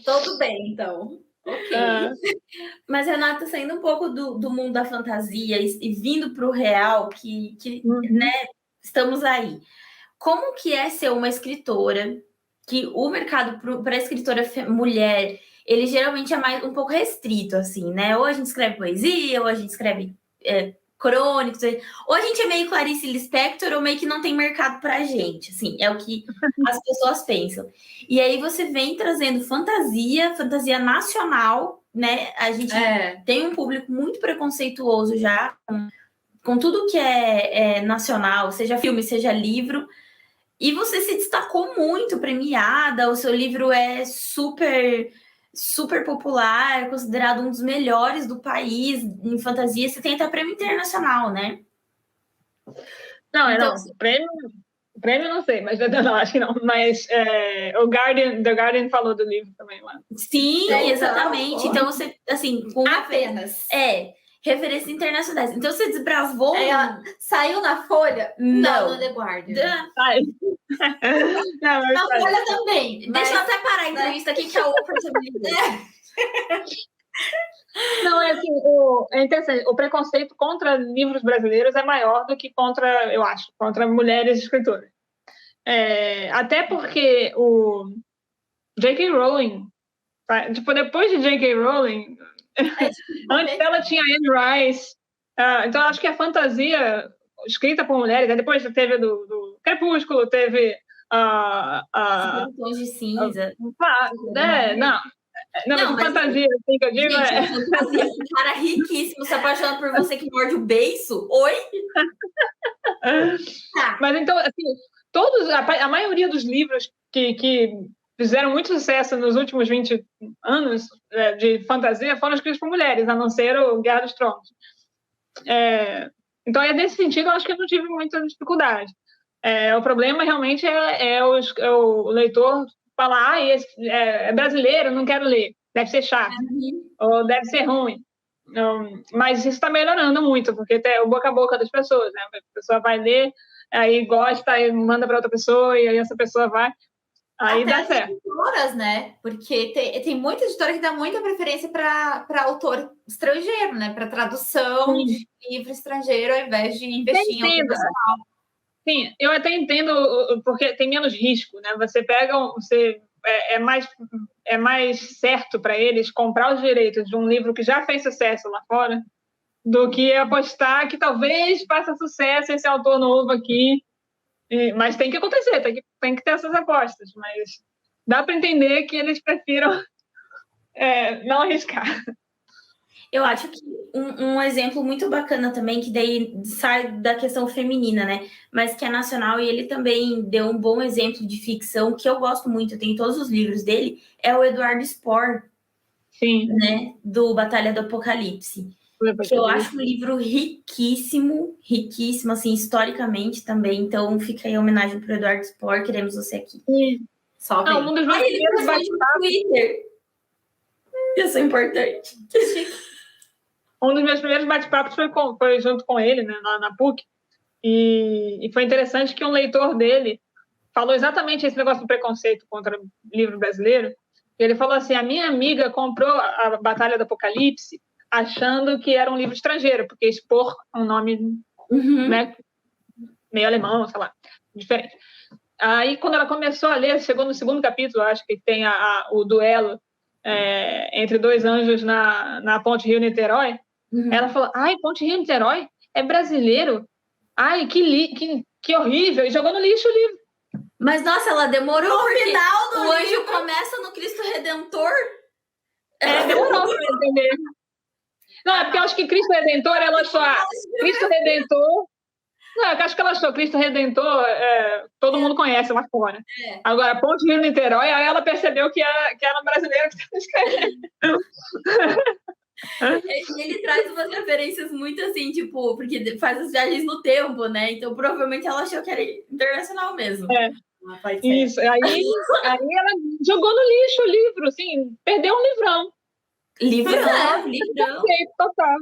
Tudo bem, então. Ok. Mas, Renata, saindo um pouco do mundo da fantasia e vindo para o real, que né, estamos aí. Como que é ser uma escritora, que o mercado para escritora mulher, ele geralmente é um pouco restrito, assim, né? Ou a gente escreve poesia, ou a gente escreve crônicos, ou a gente é meio Clarice Lispector, ou meio que não tem mercado pra gente, assim, é o que as pessoas pensam. E aí você vem trazendo fantasia nacional, né? A gente tem um público muito preconceituoso já, com tudo que é nacional, seja filme, seja livro, e você se destacou muito, premiada, o seu livro é super popular, considerado um dos melhores do país em fantasia. Você tem até prêmio internacional, né? Não, então, prêmio não sei, mas não, acho que não. Mas The Guardian falou do livro também lá. Sim, exatamente. Então você, assim, apenas. Referências internacionais. Então você desbravou. Ela saiu na Folha? Não, no The Guardian. Na Folha também. Deixa eu até parar a entrevista aqui, que é outra possibilidade. Não, assim, é interessante. O preconceito contra livros brasileiros é maior do que contra mulheres escritoras. Até porque o J.K. Rowling, tipo, depois de J.K. Rowling, antes dela tinha Anne Rice, então acho que a fantasia escrita por mulheres, depois teve do Crepúsculo, teve Tons de cinza. não, Não, mas fantasia, assim que eu digo. Gente, fantasia, um cara riquíssimo se apaixonando por você que morde o beiço. Oi? Mas então, assim, a maioria dos livros que fizeram muito sucesso nos últimos 20 anos de fantasia foram escritos por mulheres, a não ser o Guerra dos Tronos. Então, nesse sentido, eu acho que eu não tive muita dificuldade. O problema realmente é o leitor falar, esse é brasileiro, não quero ler, deve ser chato, ou deve ser ruim. Mas isso está melhorando muito, porque tem o boca a boca das pessoas, né? A pessoa vai ler, aí gosta, aí manda para outra pessoa, e aí essa pessoa vai, aí até dá as certo. editoras, né? Porque tem muita editora que dá muita preferência para autor estrangeiro, né? Para tradução de livro estrangeiro, ao invés de investir em autor nacional. Sim, eu até entendo, porque tem menos risco, né? Você pega, é mais certo para eles comprar os direitos de um livro que já fez sucesso lá fora do que apostar que talvez faça sucesso esse autor novo aqui. Mas tem que acontecer, tem que ter essas apostas. Mas dá para entender que eles prefiram não arriscar. Eu acho que um exemplo muito bacana também, que daí sai da questão feminina, né? Mas que é nacional, e ele também deu um bom exemplo de ficção, que eu gosto muito, eu tenho todos os livros dele, é o Eduardo Spohr, Sim. Né? Do Batalha do Apocalipse. Que eu acho um livro riquíssimo, assim, historicamente também. Então, fica aí a homenagem para o Eduardo Spohr, queremos você aqui. Só bem. Um dos meus primeiros bate-papos. Isso é importante. Um dos meus primeiros bate-papos foi junto com ele, né, na PUC. E foi interessante que um leitor dele falou exatamente esse negócio do preconceito contra o livro brasileiro. E ele falou assim, a minha amiga comprou a Batalha do Apocalipse achando que era um livro estrangeiro, porque Spohr é um nome né, meio alemão, sei lá, diferente. Aí, quando ela começou a ler, chegou no segundo capítulo, acho que tem o duelo entre dois anjos na Ponte Rio-Niterói, ela falou, ai, Ponte Rio-Niterói? É brasileiro? Ai, que horrível! E jogou no lixo o livro. Mas, nossa, ela demorou, no porque final do o anjo começa no Cristo Redentor. Demorou para entender. Não, é porque eu acho que Cristo Redentor, ela achou Cristo Redentor. Não, eu acho que ela achou Cristo Redentor, todo mundo conhece lá fora. Agora, Ponte Rio Niterói, aí ela percebeu que era brasileiro que estava escrevendo. Ele traz umas referências muito assim, tipo, porque faz as viagens no tempo, né? Então, provavelmente ela achou que era internacional mesmo. Isso, aí ela jogou no lixo o livro, assim, perdeu um livrão. Livrão. Total.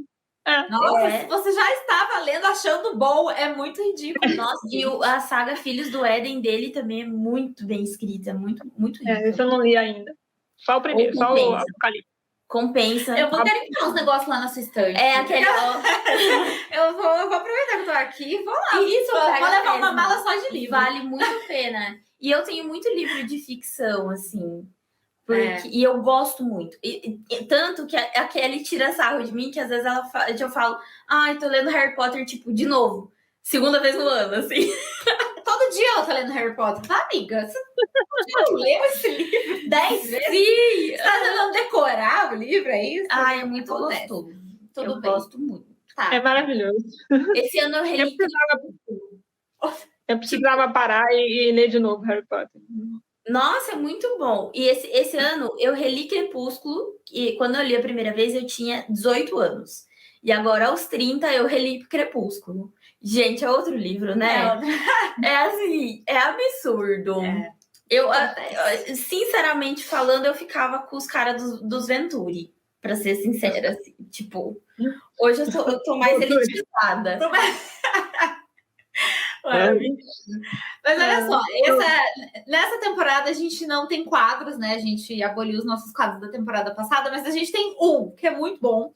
Nossa, você já estava lendo achando bom, é muito ridículo. Nossa, e a saga Filhos do Éden dele também é muito bem escrita, muito rica. Isso eu não li ainda. Só o primeiro, só o Apocalipse. Compensa. Eu vou garimpar uns negócios lá na sua estante. Aquele. Eu vou aproveitar que eu tô aqui e vou lá. Isso, vou levar uma mala só de livro. Vale muito a pena. E eu tenho muito livro de ficção, assim. E eu gosto muito. E tanto que a Kelly tira sarro de mim, que às vezes eu falo, tô lendo Harry Potter, tipo, de novo. Segunda vez no ano, assim. Todo dia ela tá lendo Harry Potter, tá, amiga? Você não leu esse livro 10 vezes? Sim! Você tá tentando decorar o livro, é isso? É muito gostoso. Eu gosto muito. Tá. É maravilhoso. Esse ano eu reli. Eu precisava parar e ler de novo Harry Potter. Nossa, é muito bom. E esse ano eu reli Crepúsculo, e quando eu li a primeira vez eu tinha 18 anos. E agora, aos 30, eu reli Crepúsculo. Gente, é outro livro, né? Assim, é absurdo. Eu, sinceramente falando, eu ficava com os caras dos Venturi, pra ser sincera. Assim. Tipo, hoje eu tô mais elitizada. Mas olha só, nessa temporada a gente não tem quadros, né? A gente aboliu os nossos quadros da temporada passada, mas a gente tem um que é muito bom,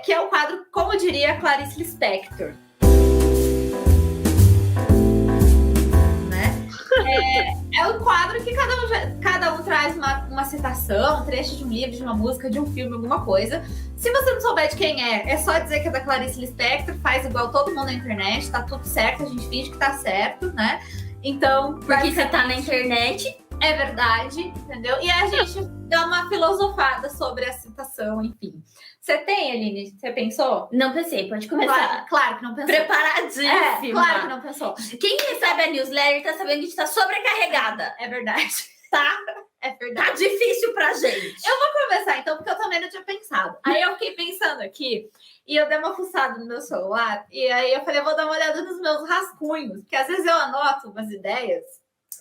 que é o quadro, como diria Clarice Lispector. Né? É um quadro que cada um traz uma citação, um trecho de um livro, de uma música, de um filme, alguma coisa. Se você não souber de quem é só dizer que é da Clarice Lispector, faz igual todo mundo na internet, tá tudo certo, a gente finge que tá certo, né? Então, porque você tá na internet, é verdade, entendeu? E a gente dá uma filosofada sobre a citação, enfim. Você tem, Aline? Você pensou? Não pensei, pode começar. Claro que não pensou. Preparadíssima. Claro que não pensou. Quem recebe a newsletter tá sabendo que a gente tá sobrecarregada. É verdade. Tá? É verdade. Tá difícil pra gente. Eu vou começar, então, porque eu também não tinha pensado. Aí eu fiquei pensando aqui, e eu dei uma fuçada no meu celular, e aí eu falei, eu vou dar uma olhada nos meus rascunhos, porque às vezes eu anoto umas ideias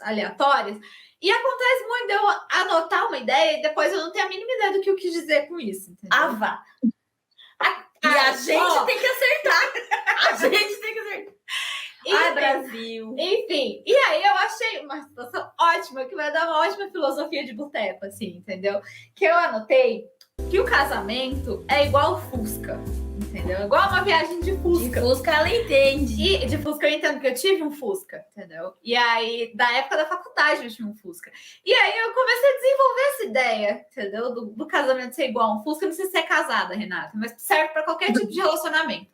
aleatórias, e acontece muito de eu anotar uma ideia e depois eu não tenho a mínima ideia do que eu quis dizer com isso, entendeu? Vá. E a gente tem que acertar. A gente tem que acertar. Ai, Brasil. Enfim, e aí eu achei uma situação ótima, que vai dar uma ótima filosofia de boteco, assim, entendeu? Que eu anotei que o casamento é igual Fusca, entendeu? Igual uma viagem de Fusca. De Fusca ela entende. E de Fusca eu entendo que eu tive um Fusca, entendeu? E aí, da época da faculdade eu tinha um Fusca. E aí eu comecei a desenvolver essa ideia, entendeu? Do casamento ser igual a um Fusca. Eu não sei se é casada, Renata, mas serve para qualquer tipo de relacionamento.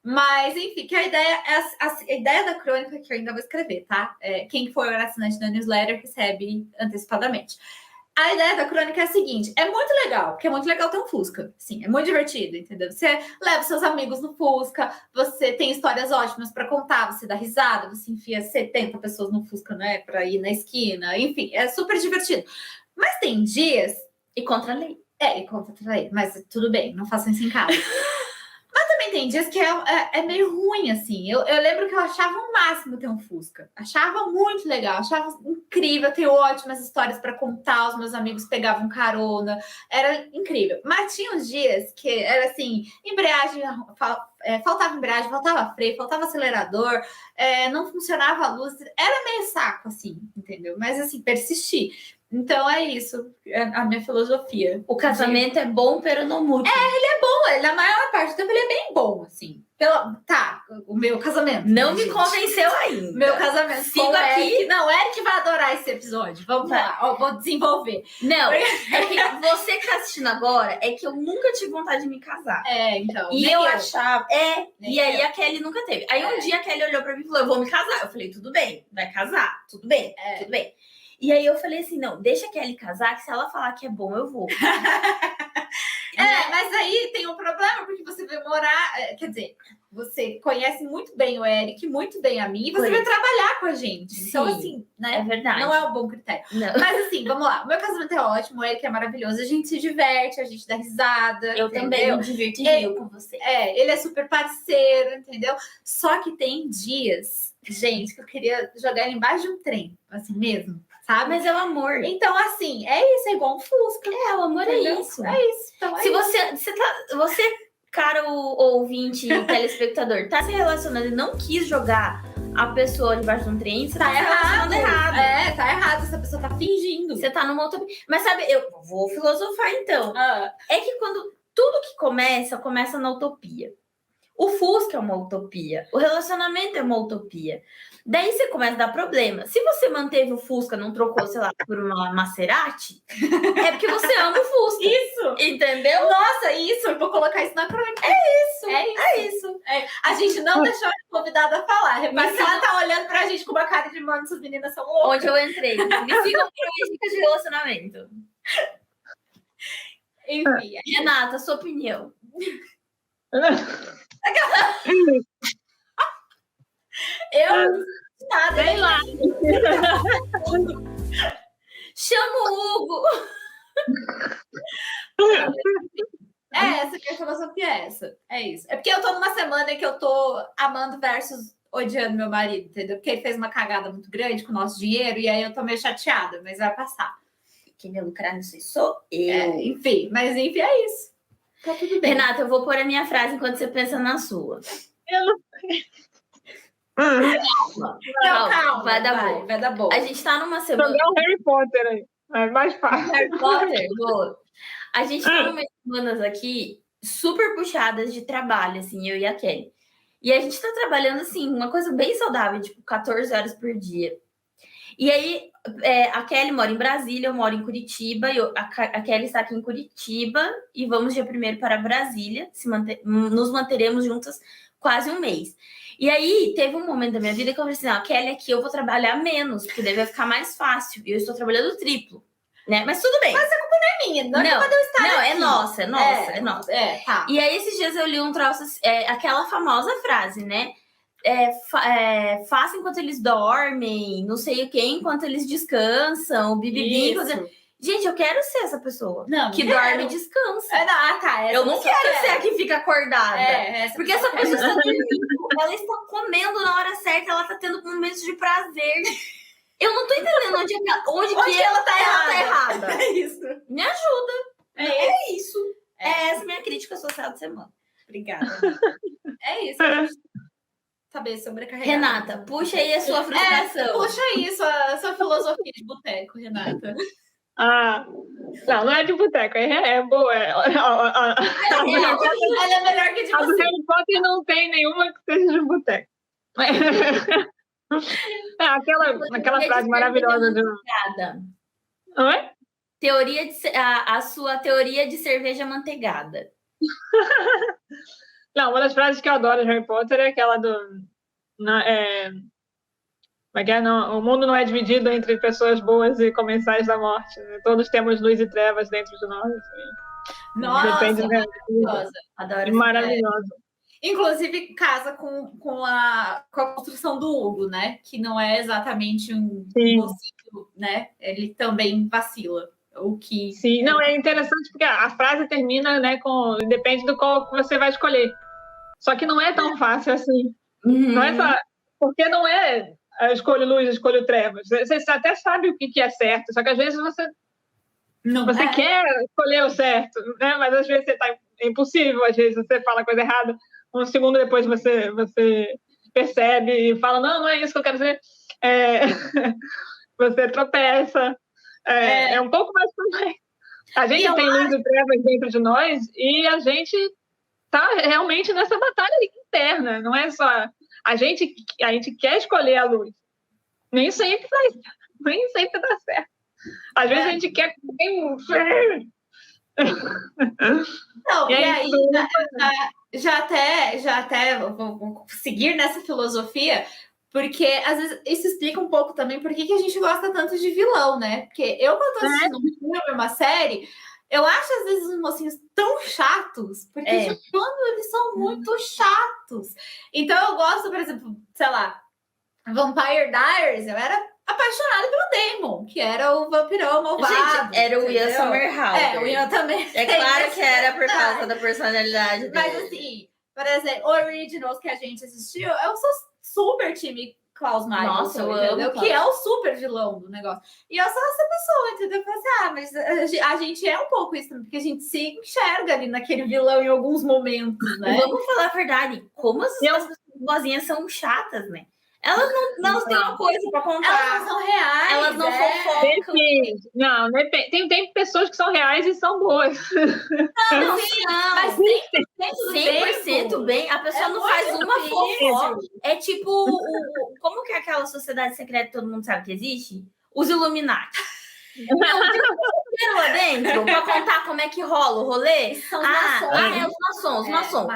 Mas, enfim, que a ideia é a ideia da crônica que eu ainda vou escrever, tá? Quem for assinante da newsletter recebe antecipadamente. A ideia da crônica é a seguinte: é muito legal, porque é muito legal ter um Fusca. Sim, é muito divertido, entendeu? Você leva seus amigos no Fusca, você tem histórias ótimas para contar, você dá risada, você enfia 70 pessoas no Fusca, né? Para ir na esquina, enfim, é super divertido. Mas tem dias. E contra a lei. E contra a lei, mas tudo bem, não façam isso em casa. Mas também tem dias que é meio ruim, assim. Eu lembro que eu achava o máximo ter um Fusca. Achava muito legal, achava incrível, ter ótimas histórias para contar. Os meus amigos pegavam carona, era incrível. Mas tinha uns dias que era assim: embreagem, faltava embreagem, faltava freio, faltava acelerador, não funcionava a luz. Era meio saco, assim, entendeu? Mas assim, persistir. Então é isso, a minha filosofia. O casamento é bom, pero não muito. Ele é bom, na maior parte do tempo ele é bem bom, assim. Tá, o meu casamento. Não me convenceu ainda. Meu casamento. Sigo aqui. Eric. Não, o Eric vai adorar esse episódio. Vamos lá, vou desenvolver. Não, é que você que tá assistindo agora, é que eu nunca tive vontade de me casar. Então. E eu achava. E aí a Kelly nunca teve. Aí um dia a Kelly olhou pra mim e falou: eu vou me casar. Eu falei: tudo bem, vai casar. Tudo bem, tudo bem. E aí eu falei assim, não, deixa a Kelly casar, que se ela falar que é bom, eu vou. Mas aí tem um problema, porque você vai morar, quer dizer, você conhece muito bem o Eric, muito bem a mim, e você vai trabalhar com a gente. Sim, então, assim, né? É verdade. Não é um bom critério. Não. Mas assim, vamos lá. O meu casamento é ótimo, o Eric é maravilhoso, a gente se diverte, a gente dá risada. Eu entendeu? também me divirto e rio com você. Ele é super parceiro, entendeu? Só que tem dias, gente, que eu queria jogar ele embaixo de um trem, assim mesmo. Sabe? Mas é o amor. Então, assim, é isso, é igual um Fusca. O amor entendeu? É isso. É isso. Então, se você, caro ouvinte e telespectador, tá se relacionando e não quis jogar a pessoa debaixo de um trem, você tá relacionando errado. Tá errado, essa pessoa tá fingindo. Você tá numa utopia. Mas sabe, eu vou filosofar então. É que quando tudo que começa na utopia. O Fusca é uma utopia. O relacionamento é uma utopia. Daí você começa a dar problema. Se você manteve o Fusca, não trocou, sei lá, por uma Maserati, é porque você ama o Fusca. Isso! Entendeu? Nossa, isso! Eu vou colocar isso na crônica. É isso. A gente não deixou a convidada a falar. Repare que ela tá olhando pra gente com uma cara de mano, essas meninas são loucas. Onde eu entrei. Me sigam por mais dicas de relacionamento. Enfim. Renata, sua opinião. Eu nada. Sei lá. Chama o Hugo. Essa que é a filosofia, é isso. É porque eu tô numa semana que eu tô amando versus odiando meu marido, entendeu? Porque ele fez uma cagada muito grande com o nosso dinheiro e aí eu tô meio chateada, mas vai passar. Quem vai lucrar nisso sou eu. Enfim, é isso. Tá tudo bem. Renata, eu vou pôr a minha frase enquanto você pensa na sua. Eu não Calma. Vai dar boa. A gente tá numa semana... Jogar o Harry Potter aí. É mais fácil. Harry Potter, boa. A gente tá numas semanas aqui super puxadas de trabalho, assim, eu e a Kelly. E a gente tá trabalhando, assim, uma coisa bem saudável, tipo, 14 horas por dia. E aí, a Kelly mora em Brasília, eu moro em Curitiba, a Kelly está aqui em Curitiba, e vamos dia 1º para Brasília, nos manteremos juntas quase um mês. E aí, teve um momento da minha vida que eu falei assim, a Kelly aqui eu vou trabalhar menos, porque daí vai ficar mais fácil, e eu estou trabalhando triplo, né? Mas tudo bem. Mas a culpa não é minha, não é culpa de eu estar Não, aqui. é nossa. Tá. E aí, esses dias eu li um troço, aquela famosa frase, né? Faça enquanto eles dormem, não sei o que, enquanto eles descansam, bibibi. Gente, eu quero ser essa pessoa que dorme e descansa. Eu não quero ser a que fica acordada. Porque essa pessoa está dormindo, ela está comendo na hora certa, ela está tendo momentos de prazer. Eu não tô entendendo onde que ela tá errada. É isso. Me ajuda. É isso. Essa é a minha crítica social de semana. Obrigada. É isso. Saber sobrecarregar. Renata, puxa aí a sua frustração. Puxa aí a sua filosofia de boteco, Renata. Não é de boteco, é boa. Ela é melhor que de a do você. Harry Potter não tem nenhuma que seja de boteco. Aquela frase maravilhosa do... Oi? A sua teoria de cerveja manteigada. Não, uma das frases que eu adoro de Harry Potter é aquela do... o mundo não é dividido entre pessoas boas e comensais da morte. Né? Todos temos luz e trevas dentro de nós. Assim. Nossa, depende, maravilhosa. Adoro. Maravilhosa. Inclusive, casa com a construção do Hugo, né? Que não é exatamente um mocinho, né? Ele também vacila. Sim, não, é interessante porque a frase termina, né, depende do qual você vai escolher. Só que não é tão fácil assim. Não é só... Porque não é a escolho luz, a escolho trevas. Você até sabe o que é certo, só que às vezes você quer escolher o certo, né? Mas às vezes é impossível, às vezes você fala a coisa errada, um segundo depois você percebe e fala, não é isso que eu quero dizer. Você tropeça. É um pouco mais complexo. A gente tem luz e trevas dentro de nós e a gente está realmente nessa batalha interna. Não é só... A gente quer escolher a luz. Nem sempre dá certo. Às vezes a gente quer... Não, e aí já até vou seguir nessa filosofia, porque às vezes isso explica um pouco também por que a gente gosta tanto de vilão, né? Porque eu, quando tô assistindo um filme, uma série, eu acho às vezes os mocinhos tão chatos, porque quando eles são muito chatos. Então eu gosto, por exemplo, sei lá, Vampire Diaries, eu era apaixonada pelo Damon, que era o vampirão malvado. Gente, era o Ian Somerhalder. O Ian também. É claro que era por causa da personalidade dele. Mas assim, por exemplo, o Originals que a gente assistiu, eu sou super time Klaus Michael. Nossa, eu amo. Que é o super vilão do negócio. E eu sou essa pessoa, entendeu? Mas a gente é um pouco isso também, porque a gente se enxerga ali naquele vilão em alguns momentos, né? Vamos falar a verdade, como as pessoas boazinhas são chatas, né? Elas não têm uma coisa pra contar. Elas não são reais. Elas não fofocam. Não, tem pessoas que são reais e são boas. Não, mas 100% bem. A pessoa não faz uma fofoca. É tipo, como que é aquela sociedade secreta que todo mundo sabe que existe? Os Illuminati. Não, tem um fofoqueiro lá dentro pra contar como é que rola o rolê? São os maçons.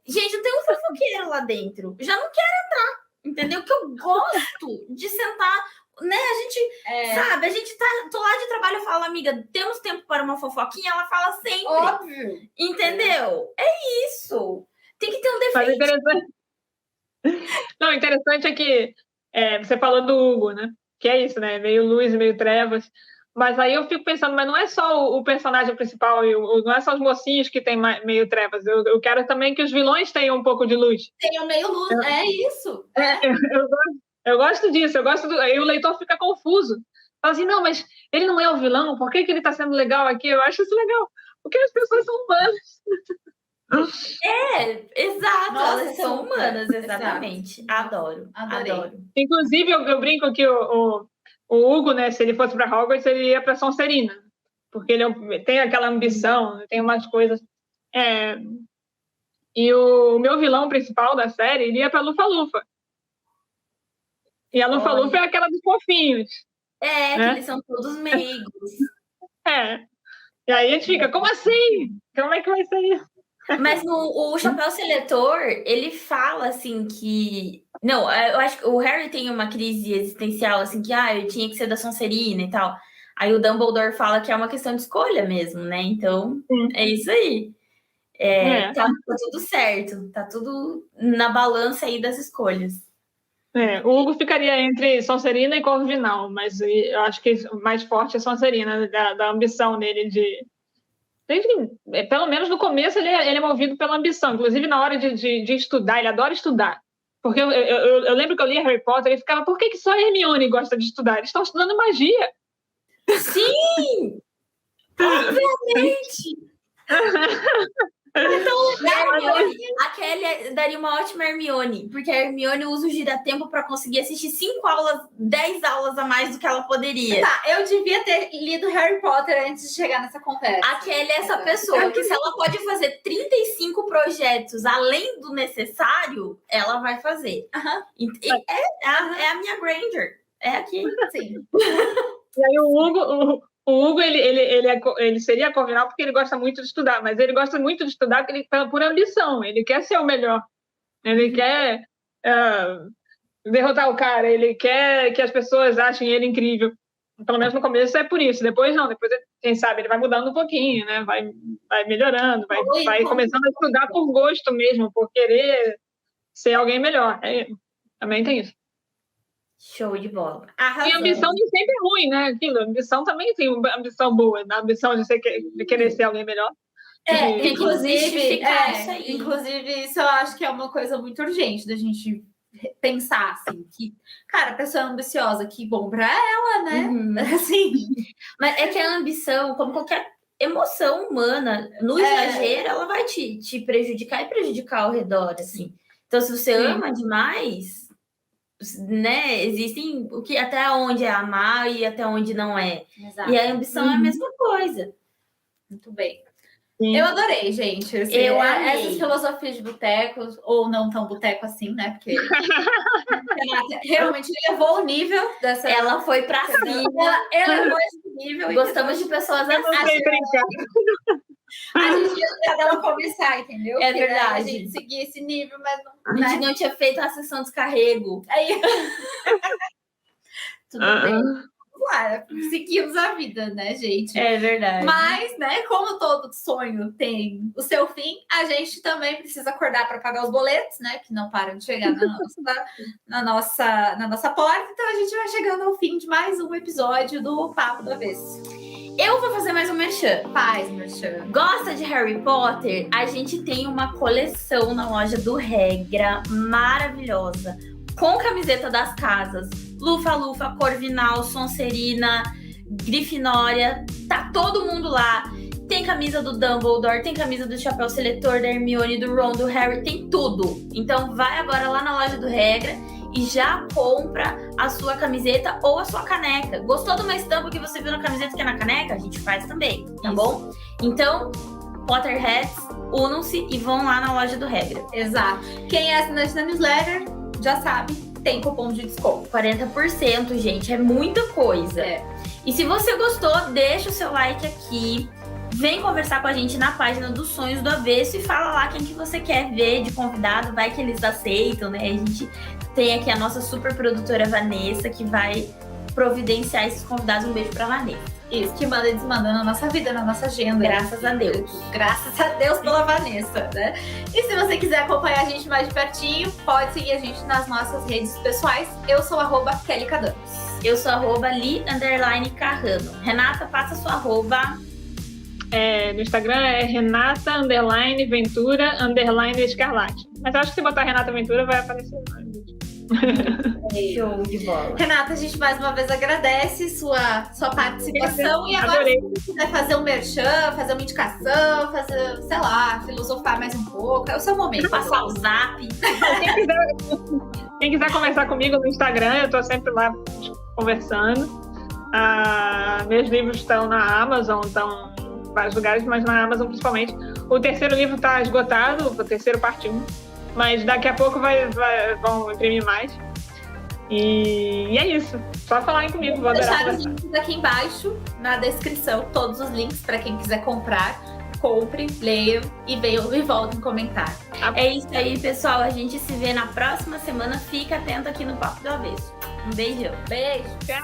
Gente, eu tenho um fofoqueiro lá dentro. Já não quero entrar. Entendeu? Que eu gosto de sentar, né? A gente, sabe? A gente tô lá de trabalho, eu falo, amiga, temos tempo para uma fofoquinha? Ela fala sempre. Óbvio. Entendeu? É isso. Tem que ter um defeito. Interessante é que você falou do Hugo, né? Que é isso, né? Meio luz e meio trevas. Mas aí eu fico pensando, mas não é só o personagem principal, não é só os mocinhos que tem meio trevas. Eu quero também que os vilões tenham um pouco de luz. Tenham meio luz, isso. Eu gosto disso, aí o leitor fica confuso. Fala assim, não, mas ele não é o vilão, por que ele está sendo legal aqui? Eu acho isso legal, porque as pessoas são humanas. Exato, Nossa, elas são humanas, exatamente. Adoro. Inclusive, eu brinco que o Hugo, né, se ele fosse para Hogwarts, ele ia para Sonserina, porque ele tem aquela ambição, tem umas coisas. E o meu vilão principal da série, ele ia para Lufa-Lufa. E a Lufa-Lufa é aquela dos fofinhos. que eles são todos meigos. E aí a gente fica, como assim? Como é que vai ser isso? Mas o Chapéu Seletor, ele fala assim que... Não, eu acho que o Harry tem uma crise existencial, assim, que eu tinha que ser da Sonserina e tal. Aí o Dumbledore fala que é uma questão de escolha mesmo, né? Então, é isso aí. Tá tudo certo. Tá tudo na balança aí das escolhas. O Hugo ficaria entre Sonserina e Corvinal, mas eu acho que o mais forte é Sonserina, da ambição dele de... Enfim, pelo menos no começo ele é movido pela ambição. Inclusive, na hora de estudar, ele adora estudar. Porque eu lembro que eu lia Harry Potter e ficava, por que só a Hermione gosta de estudar? Eles estão estudando magia. Sim! Obviamente! Então, a Kelly daria uma ótima Hermione, porque a Hermione usa o giratempo para conseguir assistir 5 aulas, 10 aulas a mais do que ela poderia. Tá, eu devia ter lido Harry Potter antes de chegar nessa conversa. A Kelly é essa pessoa que se ela pode fazer 35 projetos além do necessário, ela vai fazer. É a minha Granger. É aqui. Sim. E aí o Hugo, ele seria Corvinal porque ele gosta muito de estudar, mas ele gosta muito de estudar por ambição. Ele quer ser o melhor. Ele quer derrotar o cara. Ele quer que as pessoas achem ele incrível. Pelo menos no começo é por isso. Depois não. Depois, quem sabe, ele vai mudando um pouquinho, né? Vai melhorando. Vai começando a estudar por gosto mesmo, por querer ser alguém melhor. Também tem isso. Show de bola. E a ambição nem sempre é ruim, né? Aquilo, a ambição também tem uma ambição boa, a ambição de querer ser alguém melhor. Inclusive, isso eu acho que é uma coisa muito urgente da gente pensar, assim, que, cara, a pessoa é ambiciosa, que bom pra ela, né? Assim. Mas é que a ambição, como qualquer emoção humana, no exagero, ela vai te prejudicar e prejudicar ao redor, assim. Então, se você ama demais... né, existem o que até onde é amar e até onde não é. Exato. E a ambição é a mesma coisa. Muito bem. Sim. Eu adorei, gente. Assim, eu amei. Essas filosofias de boteco, ou não tão boteco assim, né? Porque realmente levou o nível dessa. Ela foi pra cima. Ela levou esse nível. Gostamos de pessoas assim. A gente ia esperar ela começar, entendeu? É verdade. A gente seguia esse nível, mas não. A gente não tinha feito a sessão de descarrego. Aí... Tudo bem. Claro, seguimos a vida, né, gente? É verdade. Mas, né, como todo sonho tem o seu fim, a gente também precisa acordar para pagar os boletos, né, que não param de chegar na nossa porta. Então, a gente vai chegando ao fim de mais um episódio do Papo do Avesso. Eu vou fazer mais um merchan. Faz, merchan. Gosta de Harry Potter? A gente tem uma coleção na loja do Regra maravilhosa, com camiseta das casas. Lufa-Lufa, Corvinal, Sonserina, Grifinória. Tá todo mundo lá. Tem camisa do Dumbledore, tem camisa do Chapéu Seletor, da Hermione, do Ron, do Harry. Tem tudo. Então vai agora lá na loja do Regra e já compra a sua camiseta ou a sua caneca. Gostou de uma estampa que você viu na camiseta que é na caneca? A gente faz também, tá bom? Então, Potterheads, unam-se e vão lá na loja do Regra. Exato. Quem é assinante da newsletter já sabe, tem cupom de desconto. 40%, gente, é muita coisa. E se você gostou, deixa o seu like aqui. Vem conversar com a gente na página dos Sonhos do Avesso e fala lá quem que você quer ver de convidado, vai que eles aceitam, né? A gente tem aqui a nossa super produtora Vanessa, que vai providenciar esses convidados. Um beijo pra Vanessa. Isso, que manda e desmanda na nossa vida, na nossa agenda. Graças a Deus. Graças a Deus pela Vanessa, né? E se você quiser acompanhar a gente mais de pertinho, pode seguir a gente nas nossas redes pessoais. Eu sou @Kelly Cadanos. Eu sou @Li_Carrano. Renata, passa sua arroba. No Instagram é Renata_Ventura_Escarlate. Mas eu acho que se botar Renata Ventura vai aparecer mais. Show de bola. Renata, a gente mais uma vez agradece sua participação. E agora, se você quiser fazer um merchan, fazer uma indicação, fazer, sei lá, filosofar mais um pouco, é o seu momento. Passar o zap. Quem quiser conversar comigo no Instagram, eu tô sempre lá conversando. Meus livros estão na Amazon, estão em vários lugares, mas na Amazon principalmente. O terceiro livro está esgotado, o terceiro parte 1. Mas daqui a pouco vão imprimir mais. E é isso. Só falar comigo, vou adorar deixar os links aqui embaixo, na descrição, todos os links para quem quiser comprar. Compre, leiam e voltem comentar. É isso aí, pessoal. A gente se vê na próxima semana. Fica atento aqui no Papo do Avesso. Um beijão. Beijo. Tchau.